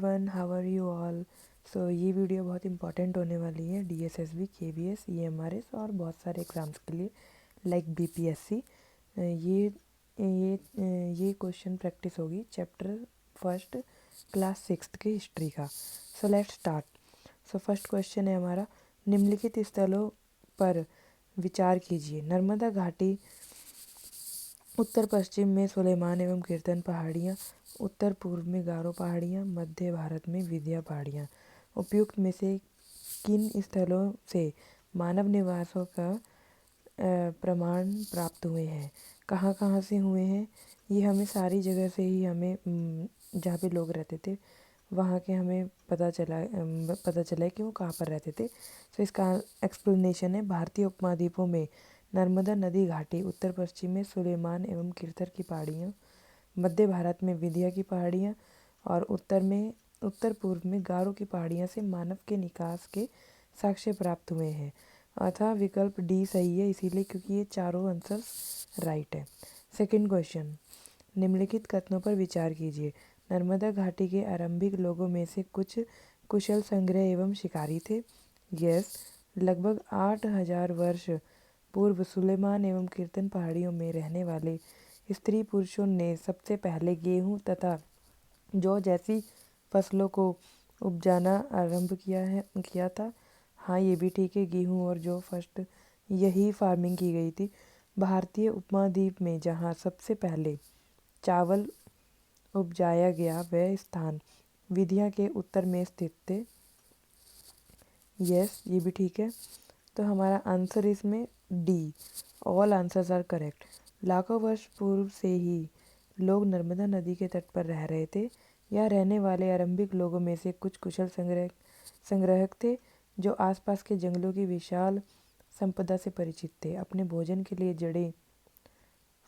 One how are you all. So ये video बहुत important होने वाली है DSSB KVS EMRS और बहुत सारे एग्ज़ाम्स के लिए लाइक BPSC। ये क्वेश्चन प्रैक्टिस होगी चैप्टर फर्स्ट क्लास सिक्स्थ के हिस्ट्री का। So let's start. So first question है हमारा, निम्नलिखित स्थलों पर विचार कीजिए। नर्मदा घाटी, उत्तर पश्चिम में सुलेमान एवं कीर्तन पहाड़ियाँ, उत्तर पूर्व में गारो पहाड़ियाँ, मध्य भारत में विंध्य पहाड़ियाँ। उपयुक्त में से किन स्थलों से मानव निवासों का प्रमाण प्राप्त हुए हैं? कहाँ कहाँ से हुए हैं? ये हमें सारी जगह से ही हमें जहाँ पे लोग रहते थे वहाँ के हमें पता चला है कि वो कहाँ पर रहते थे। तो इसका एक्सप्लेनेशन है, भारतीय उपमहाद्वीपों में नर्मदा नदी घाटी, उत्तर पश्चिम में सुलेमान एवं कीर्तन की पहाड़ियाँ, मध्य भारत में विंध्य की पहाड़ियाँ और उत्तर पूर्व में गारो की पहाड़ियाँ से मानव के निकास के साक्ष्य प्राप्त हुए हैं। अतः विकल्प डी सही है, इसीलिए क्योंकि ये चारों आंसर राइट है। सेकंड क्वेश्चन, निम्नलिखित कथनों पर विचार कीजिए। नर्मदा घाटी के आरंभिक लोगों में से कुछ कुशल संग्रह एवं शिकारी थे। यस, लगभग 8,000 वर्ष पूर्व सुलेमान एवं कीर्तन पहाड़ियों में रहने वाले स्त्री पुरुषों ने सबसे पहले गेहूं तथा जौ जैसी फसलों को उपजाना आरंभ किया था। हाँ, ये भी ठीक है, गेहूं और जौ फर्स्ट यही फार्मिंग की गई थी। भारतीय उपमहाद्वीप में जहाँ सबसे पहले चावल उपजाया गया वह स्थान विंध्य के उत्तर में स्थित थे। यस, ये भी ठीक है। तो हमारा आंसर इसमें D, all answers are correct. लाखों वर्ष पूर्व से ही लोग नर्मदा नदी के तट पर रह रहे थे। यहाँ रहने वाले आरंभिक लोगों में से कुछ कुशल संग्राहक थे जो आसपास के जंगलों की विशाल संपदा से परिचित थे। अपने भोजन के लिए जड़ें,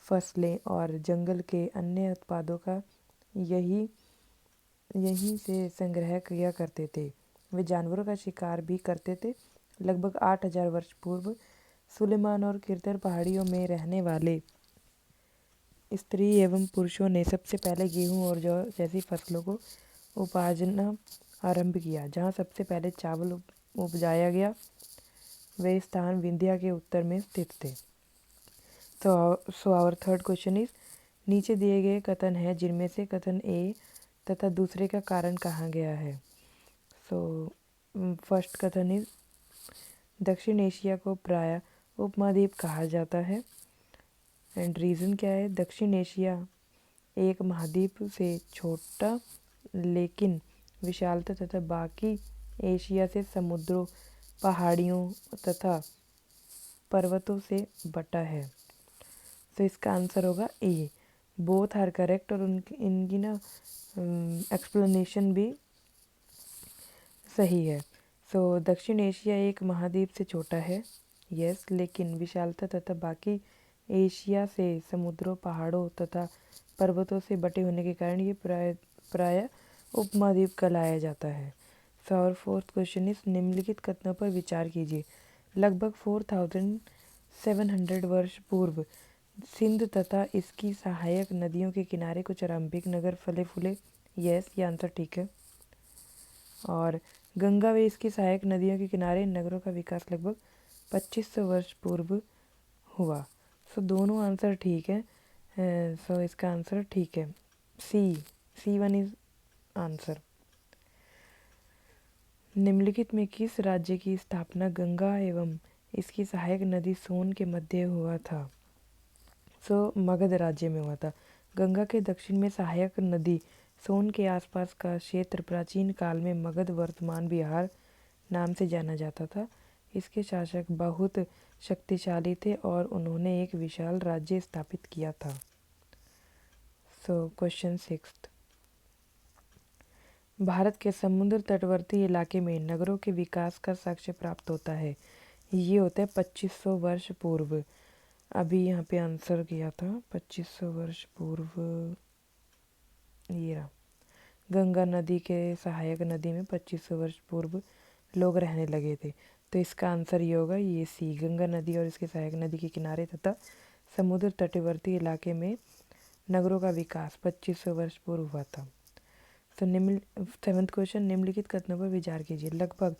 फसलें और जंगल के अन्य उत्पादों का यहीं से संग्रह किया करते थे। वे जानवरों का शिकार भी करते थे। लगभग 8,000 वर्ष पूर्व सुलेमान और कीर्तन पहाड़ियों में रहने वाले स्त्री एवं पुरुषों ने सबसे पहले गेहूं और जौ जैसी फसलों को उपाजना आरंभ किया। जहां सबसे पहले चावल उपजाया गया वे स्थान विंध्य के उत्तर में स्थित थे। So our third question is, नीचे दिए गए कथन है जिनमें से कथन ए तथा दूसरे का कारण कहा गया है। सो फर्स्ट कथन इज, दक्षिण एशिया को प्रायः उपमहाद्वीप कहा जाता है। एंड रीज़न क्या है? दक्षिण एशिया एक महाद्वीप से छोटा लेकिन विशालता तथा बाकी एशिया से समुद्रों, पहाड़ियों तथा पर्वतों से बटा है। तो इसका आंसर होगा ए, बोथ आर करेक्ट। और इनकी ना एक्सप्लेनेशन भी सही है। सो दक्षिण एशिया एक महाद्वीप से छोटा है, यस, लेकिन विशालता तथा बाकी एशिया से समुद्रों, पहाड़ों तथा पर्वतों से बटे होने के कारण ये प्राय उपमहाद्वीप कहलाया जाता है। सो और फोर्थ क्वेश्चन इस, निम्नलिखित कथनों पर विचार कीजिए। लगभग 4,700 वर्ष पूर्व सिंध तथा इसकी सहायक नदियों के किनारे कुछ आरंभिक नगर फले फूले। यस, ये आंसर ठीक है। और गंगा व इसकी सहायक नदियों के किनारे नगरों का विकास लगभग 2500 वर्ष पूर्व हुआ। सो दोनों आंसर ठीक है। सो इसका आंसर ठीक है, C1 इज आंसर। निम्नलिखित में किस राज्य की स्थापना गंगा एवं इसकी सहायक नदी सोन के मध्य हुआ था? सो मगध राज्य में हुआ था। गंगा के दक्षिण में सहायक नदी सोन के आसपास का क्षेत्र प्राचीन काल में मगध, वर्तमान बिहार नाम से जाना जाता था। इसके शासक बहुत शक्तिशाली थे और उन्होंने एक विशाल राज्य स्थापित किया था। सो क्वेश्चन सिक्स्थ, भारत के समुद्र तटवर्ती इलाके में नगरों के विकास का साक्ष्य प्राप्त होता है। ये होता है 2500 वर्ष पूर्व। अभी यहाँ पे आंसर किया था 2500 वर्ष पूर्व, ये रहा। गंगा नदी के सहायक नदी में 2500 वर्ष पूर्व लोग रहने लगे थे। तो इसका आंसर ये होगा, ये सी, गंगा नदी और इसके सहायक नदी के किनारे तथा समुद्र तटवर्ती इलाके में नगरों का विकास 2500 वर्ष पूर्व हुआ था। तो सेवन्थ क्वेश्चन, निम्नलिखित कथनों पर विचार कीजिए। लगभग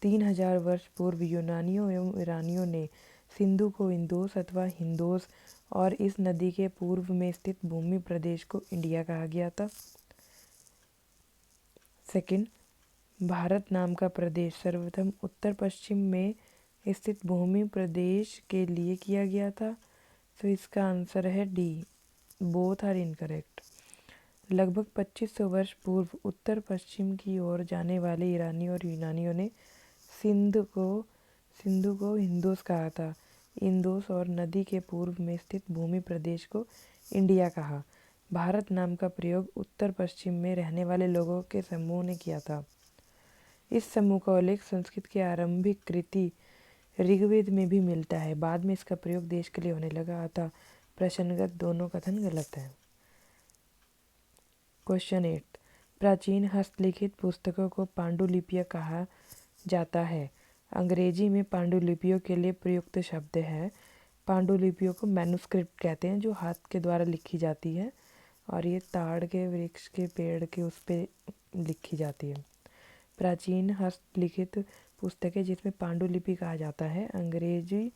3000 वर्ष पूर्व यूनानियों एवं ईरानियों ने सिंधु को इंदोस अथवा हिंदोस और इस नदी के पूर्व में स्थित भूमि प्रदेश को इंडिया कहा गया था। सेकंड, भारत नाम का प्रदेश सर्वप्रथम उत्तर पश्चिम में स्थित भूमि प्रदेश के लिए किया गया था। तो इसका आंसर है डी, बोथ आर इनकरेक्ट। लगभग 2500 वर्ष पूर्व उत्तर पश्चिम की ओर जाने वाले ईरानी और यूनानियों ने सिंधु को हिंदोस कहा था। इंदोस और नदी के पूर्व में स्थित भूमि प्रदेश को इंडिया कहा। भारत नाम का प्रयोग उत्तर पश्चिम में रहने वाले लोगों के समूह ने किया था। इस समूह का उल्लेख संस्कृत की आरंभिक कृति ऋग्वेद में भी मिलता है। बाद में इसका प्रयोग देश के लिए होने लगा, अतः प्रश्नगत दोनों कथन गलत हैं। क्वेश्चन 8, प्राचीन हस्तलिखित पुस्तकों को पांडुलिपियां कहा जाता है। अंग्रेजी में पांडुलिपियों के लिए प्रयुक्त शब्द है। पांडुलिपियों को मैन्युस्क्रिप्ट कहते हैं, जो हाथ के द्वारा लिखी जाती है, और ये ताड़ के वृक्ष के पेड़ के उस पे लिखी जाती है। प्राचीन हस्तलिखित पुस्तकें जिसमें पांडुलिपि कहा जाता है। अंग्रेजी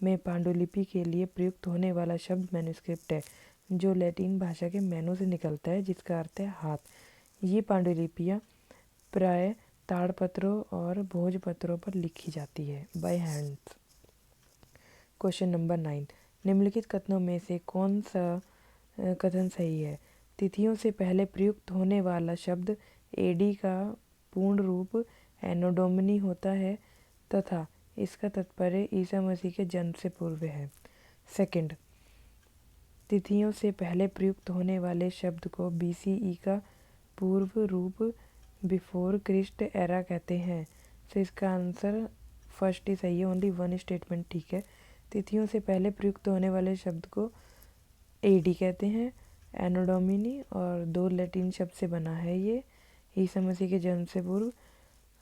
में पांडुलिपि के लिए प्रयुक्त होने वाला शब्द मैन्युस्क्रिप्ट है, जो लैटिन भाषा के मैनो से निकलता है, जिसका अर्थ है हाथ। ये पांडुलिपियाँ प्राय ताड़पत्रों और भोजपत्रों पर लिखी जाती है, बाय हैंड्स। क्वेश्चन नंबर 9, निम्नलिखित कथनों में से कौन सा कथन सही है? तिथियों से पहले प्रयुक्त होने वाला शब्द एडी का पूर्ण रूप एनो डोमिनी होता है तथा इसका तात्पर्य ईसा मसीह के जन्म से पूर्व है। सेकंड, तिथियों से पहले प्रयुक्त होने वाले शब्द को BCE का पूर्व रूप बिफोर क्रिस्ट एरा कहते हैं। तो इसका आंसर फर्स्ट ही सही है, ओनली वन स्टेटमेंट ठीक है। तिथियों से पहले प्रयुक्त होने वाले शब्द को AD कहते हैं, एनो डोमिनी, और दो लैटिन शब्द से बना है ये, ईसा मसीह के जन्म से पूर्व।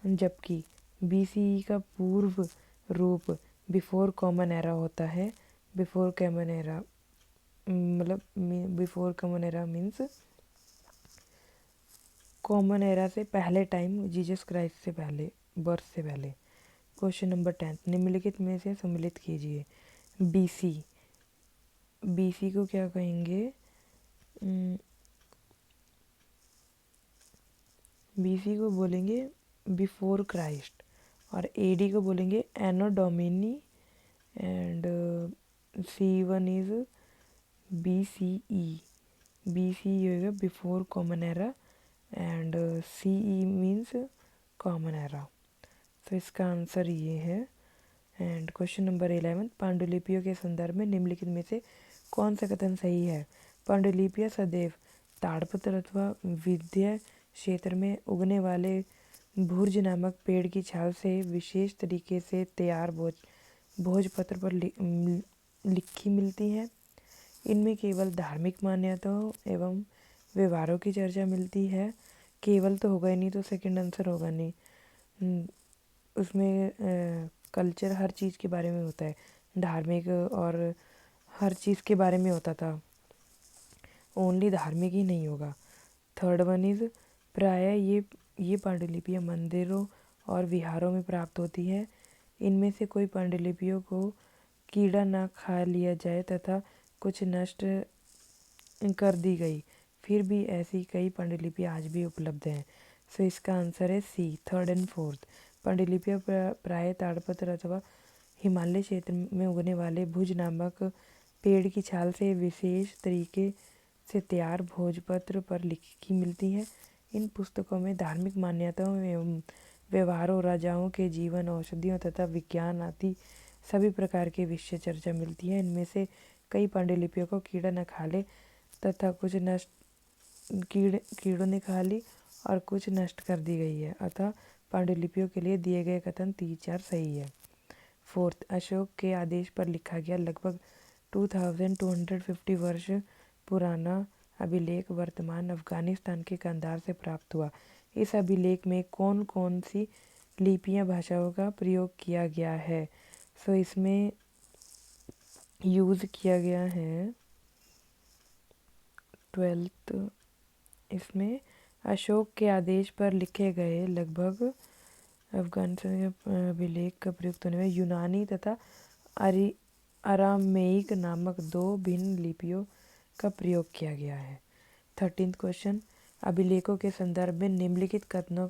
जबकि BCE का पूर्व रूप बिफोर कॉमन एरा होता है। बिफोर कॉमन एरा मतलब before common era means common era से पहले टाइम, जीसस क्राइस्ट से पहले, बर्थ से पहले। क्वेश्चन नंबर 10, निम्नलिखित में से सम्मिलित कीजिए। BC को क्या कहेंगे? BC को बोलेंगे बिफोर क्राइस्ट, और AD को बोलेंगे anno domini, and C1 is BCE। BCE होगा before common era, and CE means common era. तो इसका आंसर ये है। एंड क्वेश्चन नंबर 11, पांडुलिपियों के संदर्भ में निम्नलिखित में से कौन सा कथन सही है? पांडुलिपियां सदैव ताड़पत्र अथवा विंध्य क्षेत्र में उगने वाले भुर्ज नामक पेड़ की छाल से विशेष तरीके से तैयार भोजपत्र पर लिखी मिलती हैं। इनमें केवल धार्मिक मान्यताओं एवं व्यवहारों की चर्चा मिलती है। केवल तो होगा ही नहीं, तो सेकंड आंसर होगा नहीं। उसमें कल्चर हर चीज़ के बारे में होता है, धार्मिक और हर चीज़ के बारे में होता था, ओनली धार्मिक ही नहीं होगा। थर्ड वन इज़ प्राय ये पांडुलिपियाँ मंदिरों और विहारों में प्राप्त होती है। इनमें से कोई पांडुलिपियों को कीड़ा ना खा लिया जाए तथा कुछ नष्ट कर दी गई, फिर भी ऐसी कई पांडुलिपियाँ आज भी उपलब्ध हैं। सो इसका आंसर है C, थर्ड एंड फोर्थ। पांडुलिपियाँ प्राय ताड़पत्र अथवा हिमालय क्षेत्र में उगने वाले भुज नामक पेड़ की छाल से विशेष तरीके से तैयार भोजपत्र पर लिखी मिलती है। इन पुस्तकों में धार्मिक मान्यताओं एवं व्यवहारों, राजाओं के जीवन, औषधियों तथा विज्ञान आदि सभी प्रकार के विषय चर्चा मिलती है। इनमें से कई पांडुलिपियों को कीड़ा न खा ले तथा कुछ नष्ट कीड़ों ने खा ली और कुछ नष्ट कर दी गई है, अतः पांडुलिपियों के लिए दिए गए कथन 3-4 सही है। फोर्थ, अशोक के आदेश पर लिखा गया लगभग 2250 वर्ष पुराना अभिलेख वर्तमान अफगानिस्तान के कंधार से प्राप्त हुआ। इस अभिलेख में कौन कौन सी लिपियां भाषाओं का प्रयोग किया गया है? सो इसमें यूज़ किया गया है 12th, इसमें अशोक के आदेश पर लिखे गए लगभग अफगानिस्तान के अभिलेख का प्रयुक्त होने में यूनानी तथा अरामेइक नामक दो भिन्न लिपियों का प्रयोग किया गया है। 13th क्वेश्चन, अभिलेखों के संदर्भ में निम्नलिखित कथनों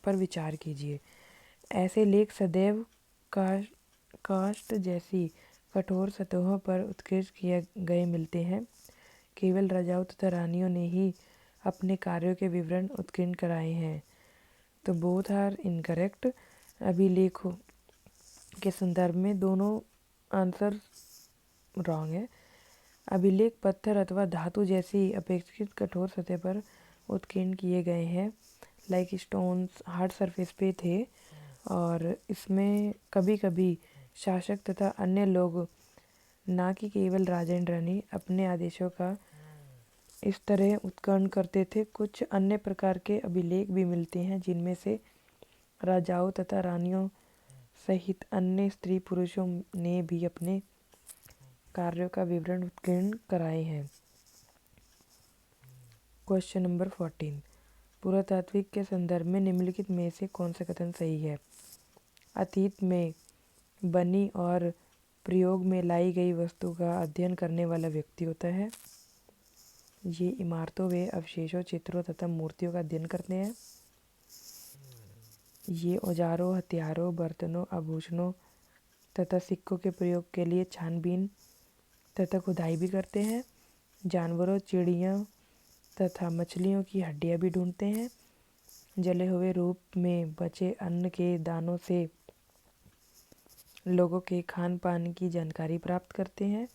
पर विचार कीजिए। ऐसे लेख सदैव काष्ठ जैसी कठोर सतहों पर उत्कृष्ट किए गए मिलते हैं। केवल राजाओं तथा रानियों ने ही अपने कार्यों के विवरण उत्कीर्ण कराए हैं। तो बोथ आर इनकरेक्ट। अभिलेखों के संदर्भ में दोनों आंसर रॉन्ग है। अभिलेख पत्थर अथवा धातु जैसी अपेक्षित कठोर सतह पर उत्कीर्ण किए गए हैं, लाइक स्टोन्स हार्ड सरफेस पे थे, और इसमें कभी कभी शासक तथा अन्य लोग, ना कि केवल राजा एंड रानी, अपने आदेशों का इस तरह उत्कीर्ण करते थे। कुछ अन्य प्रकार के अभिलेख भी मिलते हैं जिनमें से राजाओं तथा रानियों सहित अन्य स्त्री पुरुषों ने भी अपने कार्यों का विवरण उत्कीर्ण कराए हैं। क्वेश्चन नंबर 14, पुरातात्विक के संदर्भ में निम्नलिखित में से कौन सा कथन सही है? अतीत में बनी और प्रयोग में लाई गई वस्तु का अध्ययन करने वाला व्यक्ति होता है। ये इमारतों व अवशेषों, चित्रों तथा मूर्तियों का अध्ययन करते हैं। ये औजारों, हथियारों, बर्तनों, आभूषणों तथा सिक्कों के प्रयोग के लिए छानबीन तथा खुदाई भी करते हैं। जानवरों, चिड़ियों तथा मछलियों की हड्डियां भी ढूंढते हैं। जले हुए रूप में बचे अन्न के दानों से लोगों के खान पान की जानकारी प्राप्त करते हैं।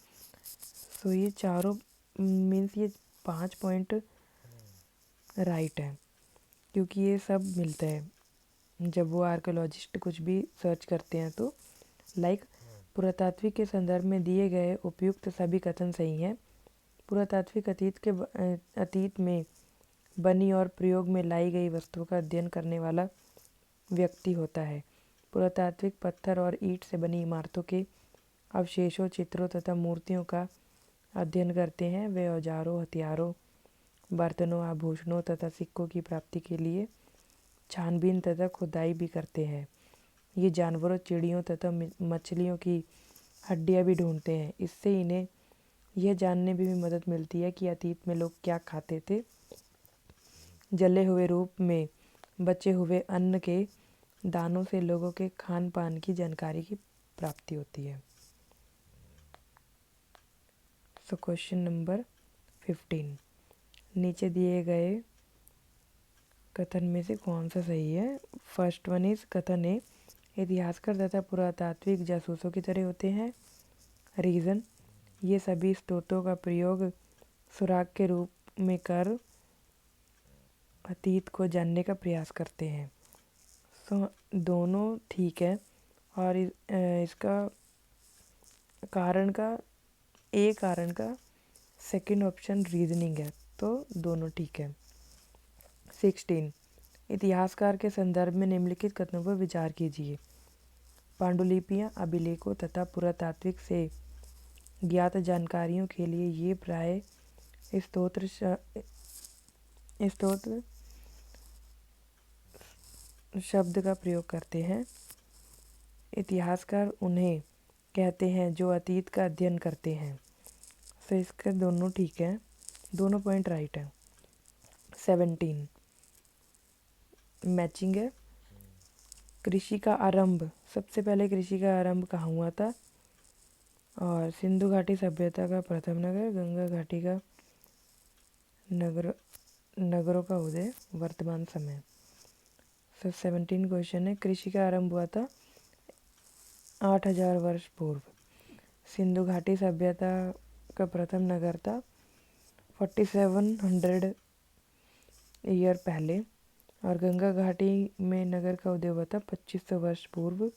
सो ये चारों मीन्स ये 5 पॉइंट राइट है, क्योंकि ये सब मिलता है जब वो आर्कियोलॉजिस्ट कुछ भी सर्च करते हैं तो। लाइक पुरातात्विक के संदर्भ में दिए गए उपयुक्त सभी कथन सही हैं। पुरातात्विक अतीत में बनी और प्रयोग में लाई गई वस्तुओं का अध्ययन करने वाला व्यक्ति होता है। पुरातात्विक पत्थर और ईंट से बनी इमारतों के अवशेषों, चित्रों तथा मूर्तियों का अध्ययन करते हैं। वे औजारों, हथियारों, बर्तनों, आभूषणों तथा सिक्कों की प्राप्ति के लिए छानबीन तथा खुदाई भी करते हैं। ये जानवरों, चिड़ियों तथा मछलियों की हड्डियां भी ढूंढते हैं। इससे इन्हें यह जानने में भी मदद मिलती है कि अतीत में लोग क्या खाते थे। जले हुए रूप में बचे हुए अन्न के दानों से लोगों के खान पान की जानकारी की प्राप्ति होती है। सो क्वेश्चन नंबर 15, नीचे दिए गए कथन में से कौन सा सही है? फर्स्ट वन इज, कथन ए, इतिहासकार तथा पुरातात्विक जासूसों की तरह होते हैं। रीज़न, ये सभी स्रोतों का प्रयोग सुराग के रूप में कर अतीत को जानने का प्रयास करते हैं। सो दोनों ठीक है, और इसका कारण का सेकंड ऑप्शन रीजनिंग है, तो दोनों ठीक है। 16, इतिहासकार के संदर्भ में निम्नलिखित कथनों पर विचार कीजिए। पांडुलिपियाँ, अभिलेखों तथा पुरातात्विक से ज्ञात जानकारियों के लिए ये प्राय स्तोत्र शब्द का प्रयोग करते हैं। इतिहासकार उन्हें कहते हैं जो अतीत का अध्ययन करते हैं। तो इसके दोनों ठीक है, दोनों पॉइंट राइट है। 17 मैचिंग है। कृषि का आरंभ, सबसे पहले कृषि का आरंभ कहाँ हुआ था? और सिंधु घाटी सभ्यता का प्रथम नगर, गंगा घाटी का नगरों का उदय, वर्तमान समय। 17 क्वेश्चन है, कृषि का आरंभ हुआ था 8000 वर्ष पूर्व। सिंधु घाटी सभ्यता का प्रथम नगर था 4700 ईयर पहले, और गंगा घाटी में नगर का उदय हुआ था 2500 वर्ष पूर्व।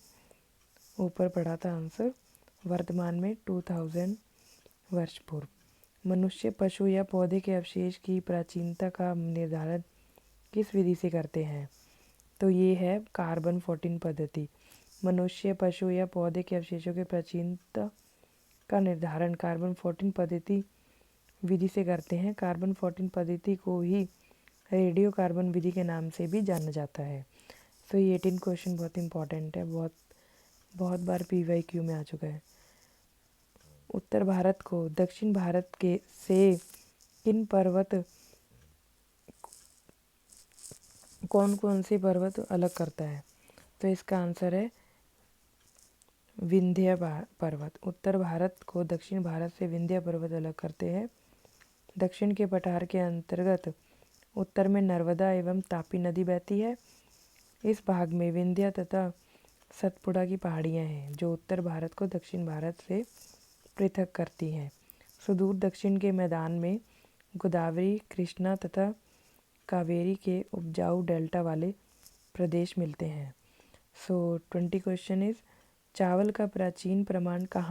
ऊपर पढ़ा था आंसर, वर्तमान में 2000 वर्ष पूर्व। मनुष्य, पशु या पौधे के अवशेष की प्राचीनता का निर्धारण किस विधि से करते हैं? तो ये है कार्बन 14 पद्धति। मनुष्य, पशु या पौधे के अवशेषों की प्राचीनता का निर्धारण कार्बन 14 पद्धति विधि से करते हैं। कार्बन 14 पद्धति को ही रेडियो कार्बन विधि के नाम से भी जाना जाता है। सो ये 18 क्वेश्चन बहुत इंपॉर्टेंट है, बहुत बार PYQ में आ चुका है। उत्तर भारत को दक्षिण भारत के से किन पर्वत कौन कौन से पर्वत अलग करता है? तो इसका आंसर है विंध्य पर्वत। उत्तर भारत को दक्षिण भारत से विंध्य पर्वत अलग करते हैं। दक्षिण के पठार के अंतर्गत उत्तर में नर्मदा एवं तापी नदी बहती है। इस भाग में विंध्य तथा सतपुड़ा की पहाड़ियाँ हैं जो उत्तर भारत को दक्षिण भारत से पृथक करती हैं। सुदूर दक्षिण के मैदान में गोदावरी, कृष्णा तथा कावेरी के उपजाऊ डेल्टा वाले प्रदेश मिलते हैं। सो 20 क्वेश्चन इज चावल का प्राचीन प्रमाण कहाँ